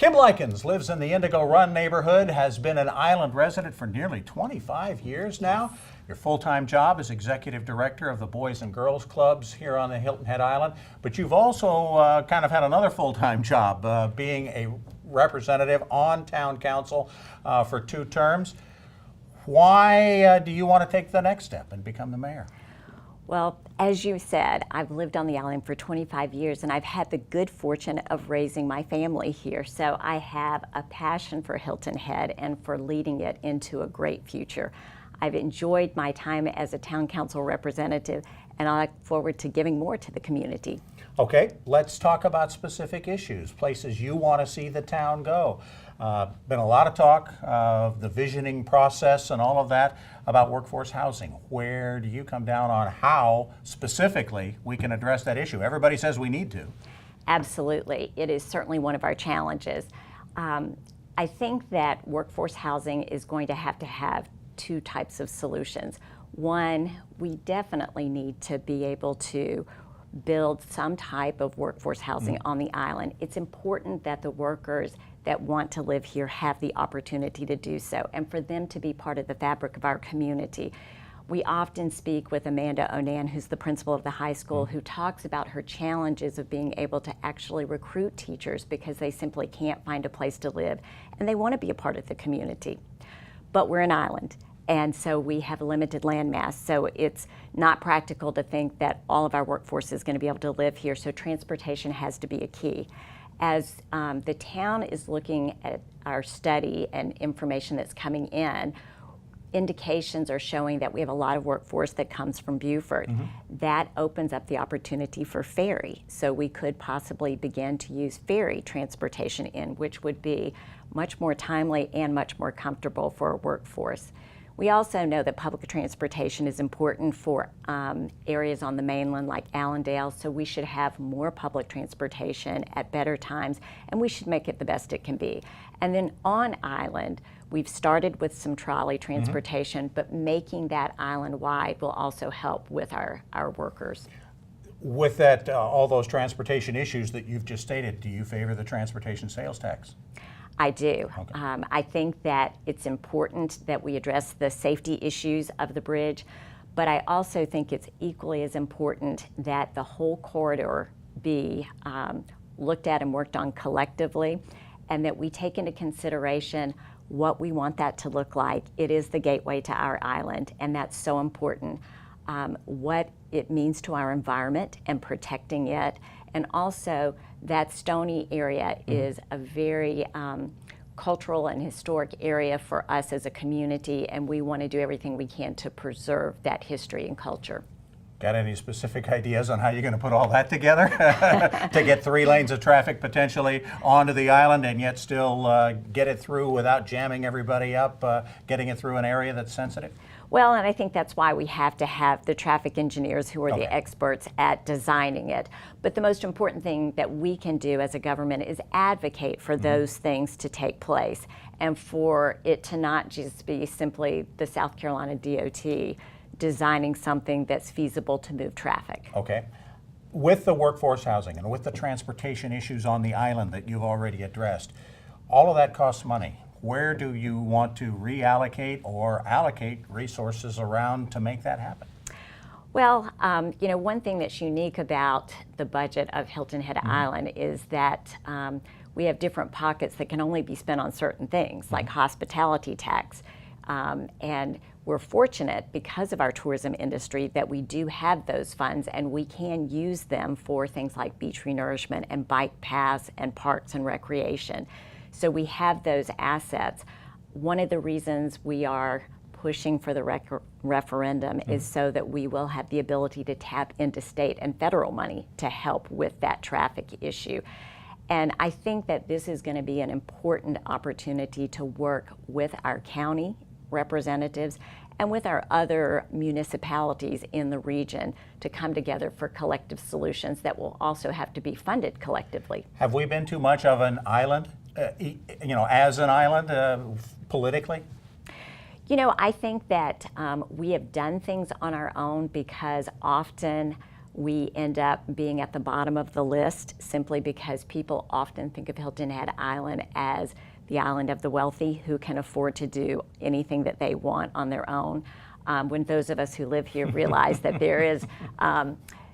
Kim Likins lives in the Indigo Run neighborhood, has been an island resident for nearly 25 years now. Your full-time job is executive director of the Boys and Girls Clubs here on the Hilton Head Island, but you've also kind of had another full-time job, being a representative on town council for 2 terms. Why do you want to take the next step and become the mayor? Well, as you said, I've lived on the island for 25 years and I've had the good fortune of raising my family here. So I have a passion for Hilton Head and for leading it into a great future. I've enjoyed my time as a town council representative and I look forward to giving more to the community. Okay, let's talk about specific issues, places you want to see the town go. Been a lot of talk of the visioning process and all of that about workforce housing. Where do you come down on how specifically we can address that issue? Everybody says we need to. Absolutely. It is certainly one of our challenges. I think that workforce housing is going to have 2 types of solutions. One, we definitely need to be able to build some type of workforce housing on the island. It's important that the workers that want to live here have the opportunity to do so and for them to be part of the fabric of our community. We often speak with Amanda Onan, who's the principal of the high school, who talks about her challenges of being able to actually recruit teachers because they simply can't find a place to live and they want to be a part of the community. But we're an island. And so we have a limited land mass, so it's not practical to think that all of our workforce is going to be able to live here, so transportation has to be a key. As the town is looking at our study and information that's coming in, indications are showing that we have a lot of workforce that comes from Beaufort. That opens up the opportunity for ferry, so we could possibly begin to use ferry transportation in, which would be much more timely and much more comfortable for our workforce. We also know that public transportation is important for areas on the mainland like Allendale, so we should have more public transportation at better times, and we should make it the best it can be. And then on island, we've started with some trolley transportation, but making that island-wide will also help with our workers. With that, all those transportation issues that you've just stated, do you favor the transportation sales tax? I do. Okay. I think that it's important that we address the safety issues of the bridge, but I also think it's equally as important that the whole corridor be looked at and worked on collectively, and that we take into consideration what we want that to look like. It is the gateway to our island, and that's so important. What it means to our environment and protecting it, and also that Stony area is a very cultural and historic area for us as a community, and we want to do everything we can to preserve that history and culture. Got any specific ideas on how you're going to put all that together to get 3 lanes of traffic potentially onto the island and yet still get it through without jamming everybody up, getting it through an area that's sensitive? Well, and I think that's why we have to have the traffic engineers who are the experts at designing it. But the most important thing that we can do as a government is advocate for those things to take place and for it to not just be simply the South Carolina DOT designing something that's feasible to move traffic. Okay. With the workforce housing and with the transportation issues on the island that you've already addressed, all of that costs money. Where do you want to reallocate or allocate resources around to make that happen? Well, you know, one thing that's unique about the budget of Hilton Head Island is that we have different pockets that can only be spent on certain things, like hospitality tax. And we're fortunate because of our tourism industry that we do have those funds and we can use them for things like beach renourishment and bike paths and parks and recreation. So we have those assets. One of the reasons we are pushing for the referendum is so that we will have the ability to tap into state and federal money to help with that traffic issue. And I think that this is going to be an important opportunity to work with our county representatives and with our other municipalities in the region to come together for collective solutions that will also have to be funded collectively. Have we been too much of an island, as an island politically? You know, I think that we have done things on our own because often we end up being at the bottom of the list simply because people often think of Hilton Head Island as the island of the wealthy who can afford to do anything that they want on their own. When those of us who live here realize that there is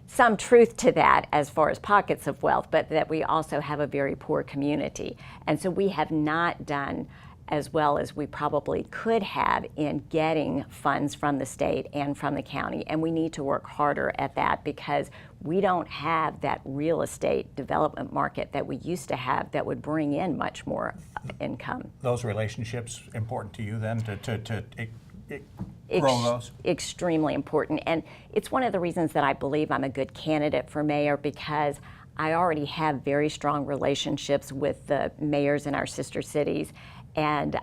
some truth to that as far as pockets of wealth, but that we also have a very poor community. And so we have not done as well as we probably could have in getting funds from the state and from the county. And we need to work harder at that because we don't have that real estate development market that we used to have that would bring in much more income. Those relationships important to you then to grow those? Extremely important. And it's one of the reasons that I believe I'm a good candidate for mayor, because I already have very strong relationships with the mayors in our sister cities. And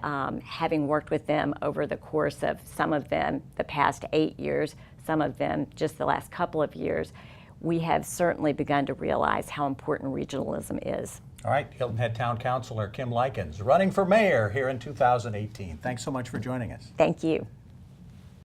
having worked with them over the course of some of them the past 8 years, some of them just the last couple of years, we have certainly begun to realize how important regionalism is. All right, Hilton Head Town Councilor Kim Likins, running for mayor here in 2018. Thanks so much for joining us. Thank you.